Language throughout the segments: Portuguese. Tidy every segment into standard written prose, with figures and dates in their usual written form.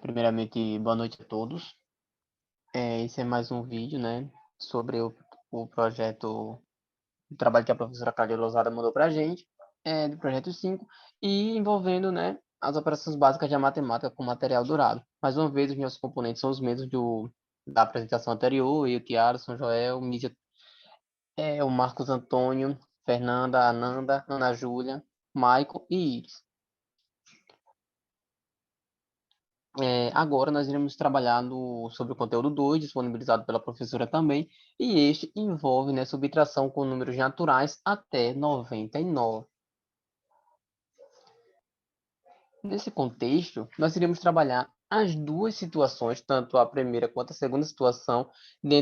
Primeiramente, boa noite a todos. Esse é mais um vídeo, né, sobre o projeto, o trabalho que a professora Cláudia Lousada mandou para a gente, do projeto 5 e envolvendo, né, as operações básicas da matemática com material durado. Mais uma vez, os meus componentes são os mesmos da apresentação anterior, eu, Tiago, São Joel, Mísia, o Marcos Antônio, Fernanda, Ananda, Ana Júlia, Maicon e Iris. Agora nós iremos trabalhar sobre o conteúdo 2, disponibilizado pela professora também, e este envolve, né, subtração com números naturais até 99. Nesse contexto, nós iremos trabalhar as duas situações, tanto a primeira quanto a segunda situação, da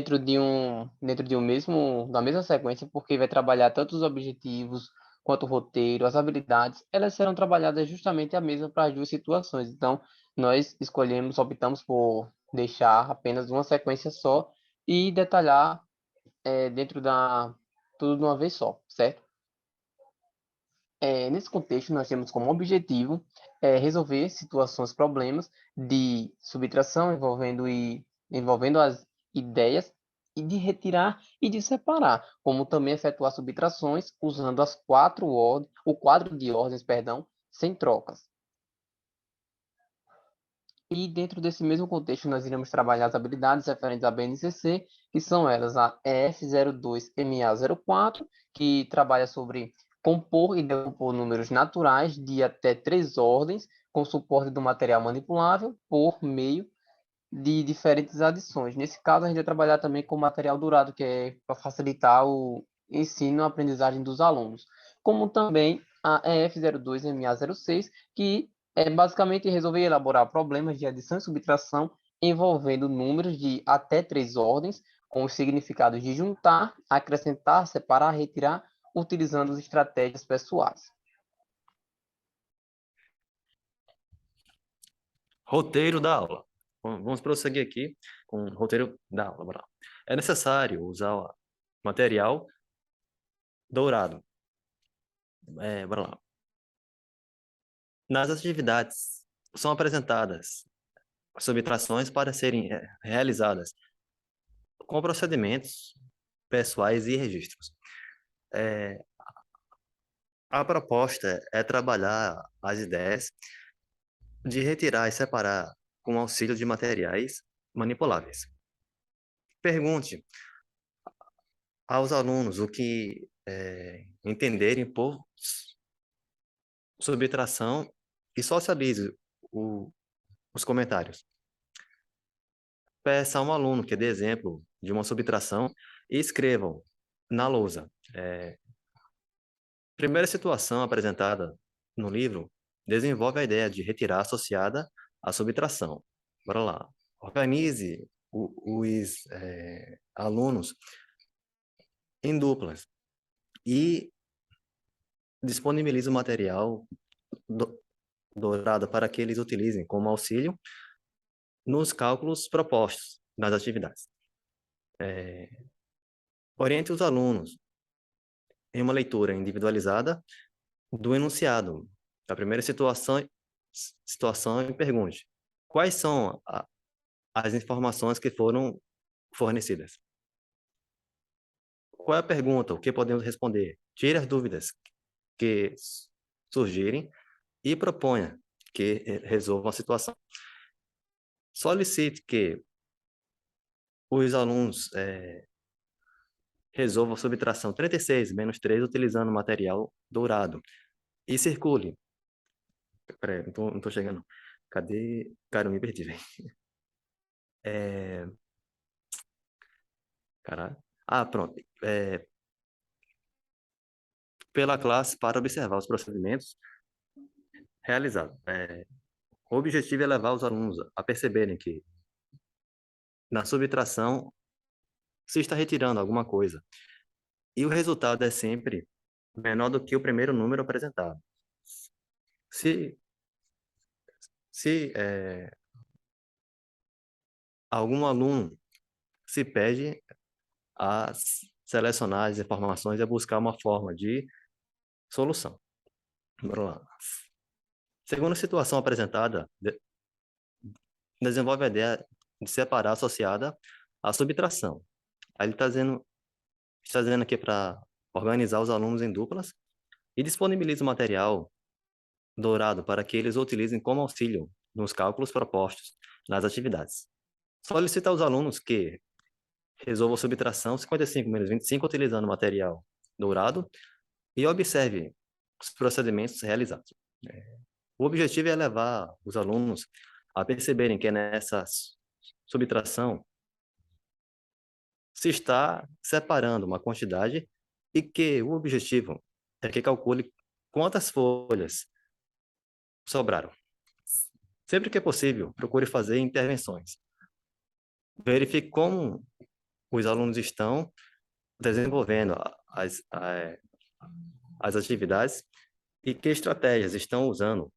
mesma sequência, porque vai trabalhar tanto os objetivos quanto o roteiro, as habilidades, elas serão trabalhadas justamente a mesma para as duas situações. Então, nós optamos por deixar apenas uma sequência só e detalhar dentro tudo de uma vez só, certo? Nesse contexto, nós temos como objetivo resolver situações, problemas de subtração envolvendo as ideias e de retirar e de separar, como também efetuar subtrações usando o quadro de ordens, perdão, sem trocas. E dentro desse mesmo contexto, nós iremos trabalhar as habilidades referentes à BNCC, que são elas a EF02MA04, que trabalha sobre compor e decompor números naturais de até 3 ordens, com suporte do material manipulável, por meio de diferentes adições. Nesse caso, a gente vai trabalhar também com material durado, que é para facilitar o ensino e a aprendizagem dos alunos. Como também a EF02MA06, que é basicamente resolver elaborar problemas de adição e subtração envolvendo números de até 3 ordens, com os significados de juntar, acrescentar, separar, retirar, utilizando as estratégias pessoais. Roteiro da aula. Vamos prosseguir aqui com o roteiro da aula. Bora lá. É necessário usar material dourado. Bora lá. Nas atividades são apresentadas subtrações para serem realizadas com procedimentos pessoais e registros. A proposta é trabalhar as ideias de retirar e separar com auxílio de materiais manipuláveis. Pergunte aos alunos o que entenderem por subtração e socialize os comentários. Peça a um aluno que dê exemplo de uma subtração e escrevam na lousa. Primeira situação apresentada no livro desenvolve a ideia de retirar associada à subtração. Bora lá. Organize os alunos em duplas e disponibilize o material dourado para que eles utilizem como auxílio nos cálculos propostos nas atividades. Oriente os alunos em uma leitura individualizada do enunciado da primeira situação e pergunte: quais são as informações que foram fornecidas? Qual é a pergunta? O que podemos responder? Tire as dúvidas que surgirem e proponha que resolvam a situação. Solicite que os alunos resolvam a subtração 36 menos 3 utilizando material dourado. E circule. Peraí, não tô chegando. Cadê? Cara, eu me perdi, velho. Caralho. Ah, pronto. Pela classe para observar os procedimentos realizados. O objetivo é levar os alunos a perceberem que na subtração se está retirando alguma coisa. E o resultado é sempre menor do que o primeiro número apresentado. Se algum aluno se pede a selecionar as informações e a buscar uma forma de solução. Bora lá. Segundo a situação apresentada desenvolve a ideia de separar associada à subtração. Aí ele está dizendo aqui para organizar os alunos em duplas e disponibiliza o material dourado para que eles o utilizem como auxílio nos cálculos propostos nas atividades. Solicita aos alunos que resolvam a subtração 55 menos 25 utilizando o material dourado e observe os procedimentos realizados. O objetivo é levar os alunos a perceberem que nessa subtração se está separando uma quantidade e que o objetivo é que calcule quantas folhas sobraram. Sempre que é possível, procure fazer intervenções. Verifique como os alunos estão desenvolvendo as atividades e que estratégias estão usando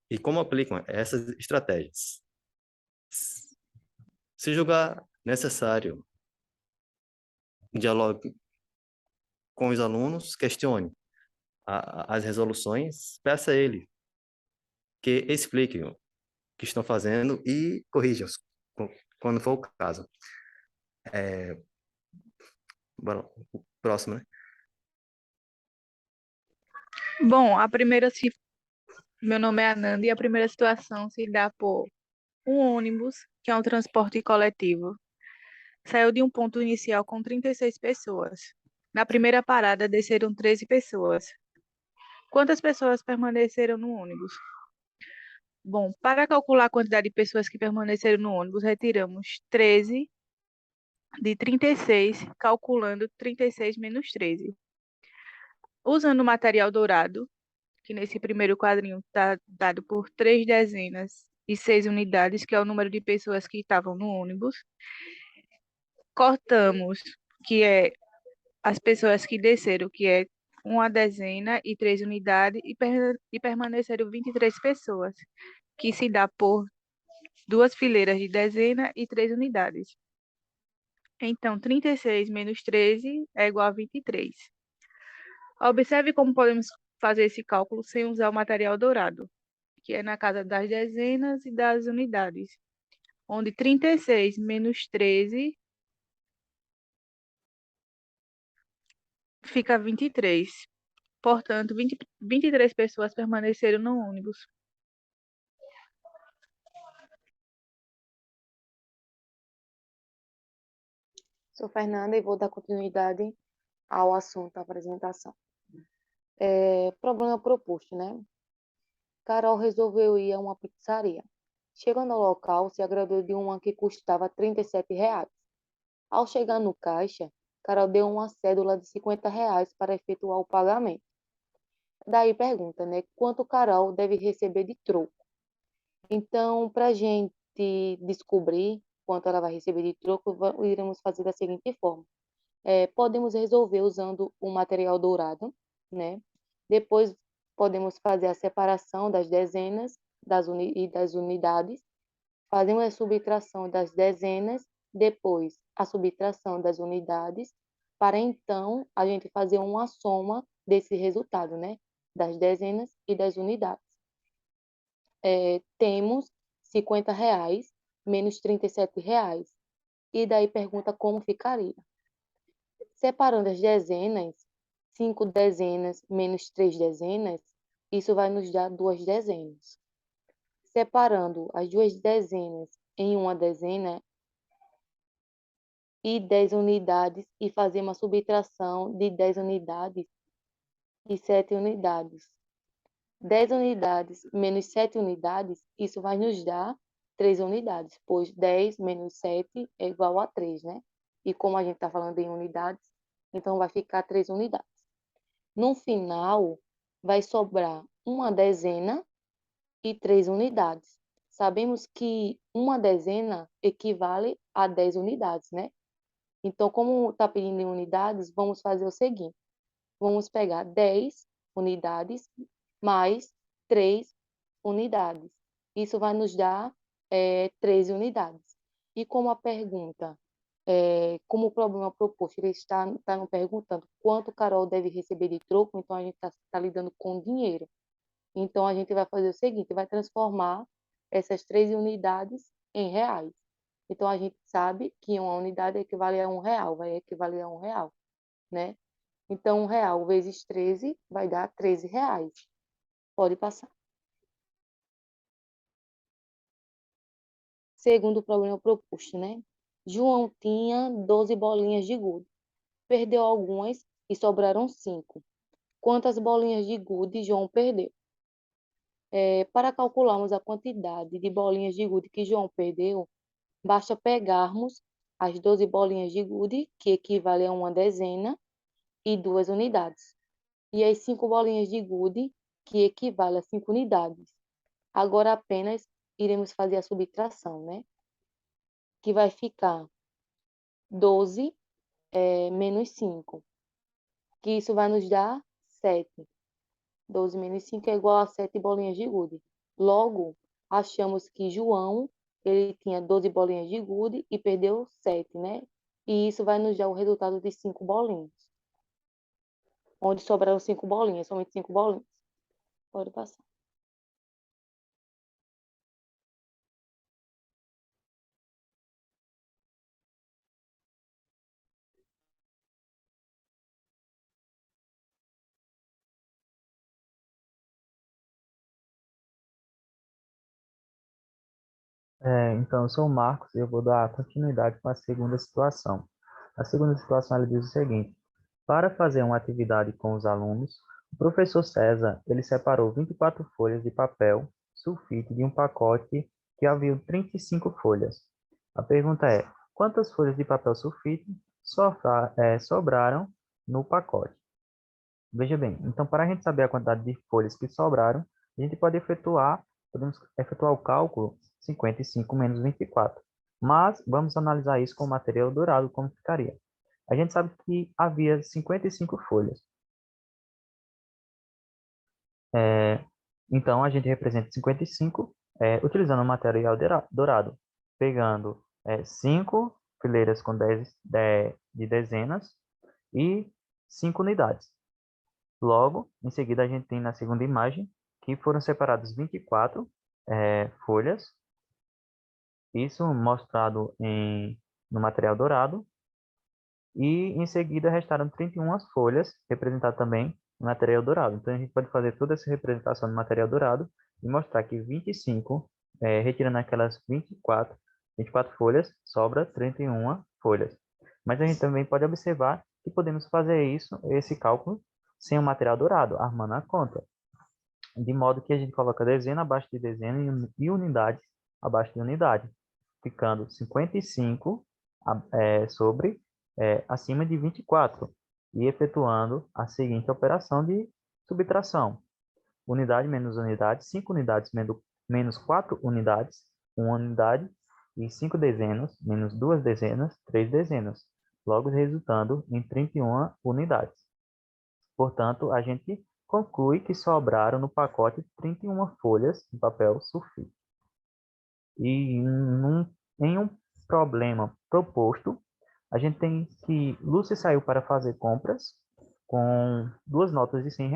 e como aplicam essas estratégias. Se julgar necessário, dialogue com os alunos, questione as resoluções, peça a ele que explique o que estão fazendo e corrija-os quando for o caso. Bora, o próximo, né? Bom, meu nome é Ananda e a primeira situação se dá por um ônibus, que é um transporte coletivo, saiu de um ponto inicial com 36 pessoas. Na primeira parada desceram 13 pessoas. Quantas pessoas permaneceram no ônibus? Bom, para calcular a quantidade de pessoas que permaneceram no ônibus, retiramos 13 de 36, calculando 36 menos 13. Usando o material dourado, que nesse primeiro quadrinho está dado por 3 dezenas e 6 unidades, que é o número de pessoas que estavam no ônibus. Cortamos, que é as pessoas que desceram, que é uma dezena e 3 unidades, e permaneceram 23 pessoas, que se dá por 2 fileiras de dezena e 3 unidades. Então, 36 menos 13 é igual a 23. Observe como podemos fazer esse cálculo sem usar o material dourado, que é na casa das dezenas e das unidades, onde 36 menos 13 fica 23. Portanto, 23 pessoas permaneceram no ônibus. Sou Fernanda e vou dar continuidade ao assunto da apresentação. Problema proposto, né? Carol resolveu ir a uma pizzaria. Chegando ao local, se agradou de uma que custava R$ 37. Ao chegar no caixa, Carol deu uma cédula de R$ 50 para efetuar o pagamento. Daí pergunta, né? Quanto Carol deve receber de troco? Então, para a gente descobrir quanto ela vai receber de troco, iremos fazer da seguinte forma. Podemos resolver usando o material dourado, né? Depois podemos fazer a separação das dezenas e das unidades, fazemos a subtração das dezenas, depois a subtração das unidades, para então a gente fazer uma soma desse resultado, né? Das dezenas e das unidades. Temos R$ 50 menos R$ 37. E daí pergunta como ficaria. Separando as dezenas, 5 dezenas menos 3 dezenas, isso vai nos dar 2 dezenas. Separando as 2 dezenas em uma dezena e 10 unidades e fazer uma subtração de 10 unidades e 7 unidades. 10 unidades menos 7 unidades, isso vai nos dar 3 unidades, pois 10 menos 7 é igual a 3, né? E como a gente está falando em unidades, então vai ficar 3 unidades. No final, vai sobrar uma dezena e 3 unidades. Sabemos que uma dezena equivale a 10 unidades, né? Então, como está pedindo em unidades, vamos fazer o seguinte. Vamos pegar 10 unidades mais 3 unidades. Isso vai nos dar 13 unidades. E como a pergunta, como o problema proposto, ele está nos perguntando quanto Carol deve receber de troco, então a gente está lidando com dinheiro. Então, a gente vai fazer o seguinte, vai transformar essas 13 unidades em reais. Então, a gente sabe que uma unidade equivale a R$ 1, vai equivaler a R$ 1, né? Então, R$ 1 vezes 13 vai dar R$ 13. Pode passar. Segundo problema proposto, né? João tinha 12 bolinhas de gude. Perdeu algumas e sobraram 5. Quantas bolinhas de gude João perdeu? Para calcularmos a quantidade de bolinhas de gude que João perdeu, basta pegarmos as 12 bolinhas de gude, que equivalem a uma dezena, e 2 unidades. E as 5 bolinhas de gude, que equivalem a 5 unidades. Agora apenas iremos fazer a subtração, né? Que vai ficar 12 menos 5, que isso vai nos dar 7. 12 menos 5 é igual a 7 bolinhas de gude. Logo, achamos que João, ele tinha 12 bolinhas de gude e perdeu 7, né? E isso vai nos dar o resultado de 5 bolinhas. Onde sobraram 5 bolinhas, somente 5 bolinhas. Pode passar. Então, eu sou o Marcos e eu vou dar continuidade com a segunda situação. A segunda situação ela diz o seguinte: para fazer uma atividade com os alunos, o professor César ele separou 24 folhas de papel sulfite de um pacote que havia 35 folhas. A pergunta é: quantas folhas de papel sulfite sobraram no pacote? Veja bem, então para a gente saber a quantidade de folhas que sobraram, podemos efetuar o cálculo 55 menos 24. Mas vamos analisar isso com o material dourado, como ficaria. A gente sabe que havia 55 folhas. Então, a gente representa 55 utilizando o material dourado, pegando 5 fileiras com 10 de dezenas e 5 unidades. Logo, em seguida, a gente tem na segunda imagem que foram separadas 24 folhas, isso mostrado no material dourado, e em seguida restaram 31 folhas, representadas também no material dourado. Então, a gente pode fazer toda essa representação no material dourado e mostrar que 25, retirando aquelas 24 folhas, sobra 31 folhas. Mas a gente também pode observar que podemos fazer esse cálculo, sem o material dourado, armando a conta. De modo que a gente coloca dezena abaixo de dezena e unidade abaixo de unidade, ficando 55 sobre acima de 24 e efetuando a seguinte operação de subtração. Unidade menos unidade, 5 unidades menos 4 unidades, 1 unidade, e 5 dezenas menos 2 dezenas, 3 dezenas, logo resultando em 31 unidades. Portanto, a gente conclui que sobraram no pacote 31 folhas de papel sulfite. E em um problema proposto, a gente tem que Lúcia saiu para fazer compras com 2 notas de R$ 100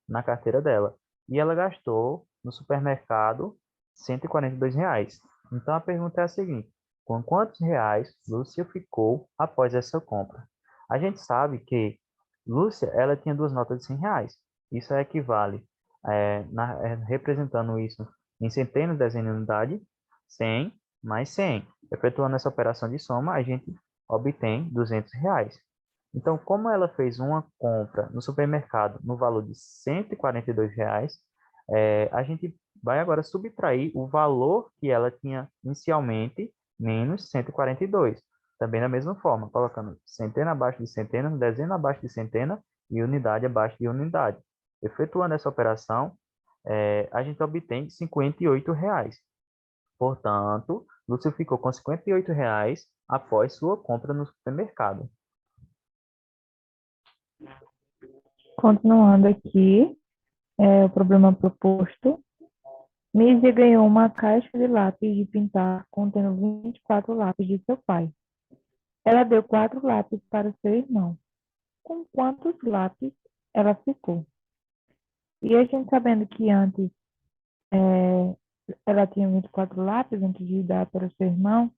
na carteira dela. E ela gastou no supermercado R$ 142. Então, a pergunta é a seguinte: com quantos reais Lúcia ficou após essa compra? A gente sabe que Lúcia ela tinha 2 notas de R$ 100. Isso equivale, representando isso em centenas, dezenas de unidade, 100 mais 100. Efetuando essa operação de soma, a gente obtém R$ 200. Então, como ela fez uma compra no supermercado no valor de R$ 142, a gente vai agora subtrair o valor que ela tinha inicialmente, menos 142. Também da mesma forma, colocando centena abaixo de centena, dezena abaixo de centena e unidade abaixo de unidade. Efetuando essa operação, a gente obtém R$ 58. Portanto, Lúcio ficou com R$ 58 após sua compra no supermercado. Continuando aqui, o problema proposto. Mísia ganhou uma caixa de lápis de pintar contendo 24 lápis de seu pai. Ela deu 4 lápis para seu irmão. Com quantos lápis ela ficou? E a gente sabendo que antes ela tinha 24 lápis antes de dar para o seu irmão,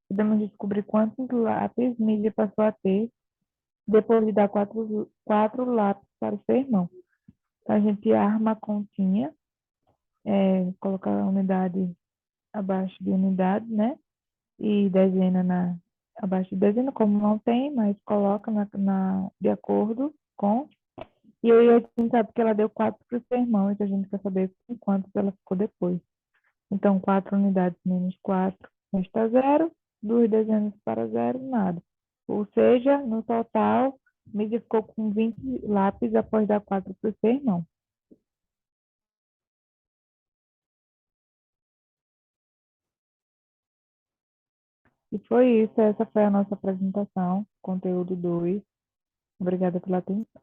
podemos descobrir quantos lápis Mídia passou a ter depois de dar quatro lápis para o seu irmão. Então, a gente arma a continha, colocar a unidade abaixo de unidade, né? E dezena abaixo de dezena, como não tem, mas coloca de acordo com. E aí a gente sabe que ela deu 4 para o seu irmão, então a gente quer saber com quantos ela ficou depois. Então, 4 unidades menos 4 resta zero, 2 dezenas para zero, nada. Ou seja, no total, Mídia ficou com 20 lápis após dar 4 para o seu irmão. E foi isso, essa foi a nossa apresentação, conteúdo 2. Obrigada pela atenção.